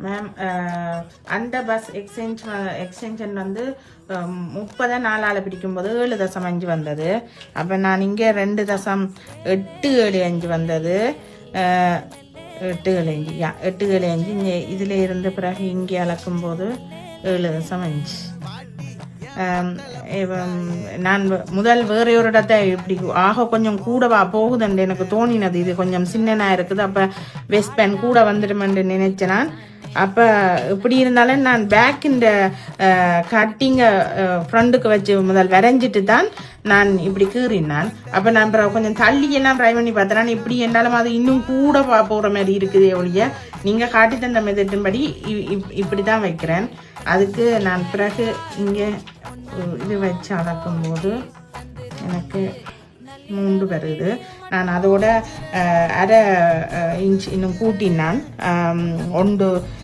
Ma'am அந்த bus extension வந்து 30 4ஆல் பிடிக்கும்போது 7.5 வந்தது. அப்போ நான் இங்கே 2.875 வந்தது. 8.75 8.75 இங்கே இதில் இருந்து பிறகு இங்கே அளக்கும்போது 7.5. நான் முதல் வேற ஒரு இடத்த இப்படி ஆக கொஞ்சம் கூடவா போகுதுன்னு எனக்கு தோணினது. இது கொஞ்சம் சின்னனா இருக்குது. அப்போ வெஸ்ட் பேன் கூட வந்துடுமென்று நினைச்சேன் நான். அப்போ இப்படி இருந்தாலும் நான் பேக் இந்த கட்டிங்கை ஃப்ரண்ட்டுக்கு வச்சு முதல் வரைஞ்சிட்டு தான் நான் இப்படி கீறினான். அப்போ நான் கொஞ்சம் தள்ளியெல்லாம் ட்ரை பண்ணி பார்த்தேன். இப்படி என்றாலும் அது இன்னும் கூட போகிற மாதிரி இருக்குதே ஒழிய நீங்கள் காட்டி தந்த மெதட்டின்படி இப்படி தான் வைக்கிறேன். அதுக்கு நான் பிறகு இங்கே இது வச்சு அளக்கும்போது எனக்கு 3 வருது. நான் அதோட 1/2 இன்ச் இன்னும் கூட்டினான். 1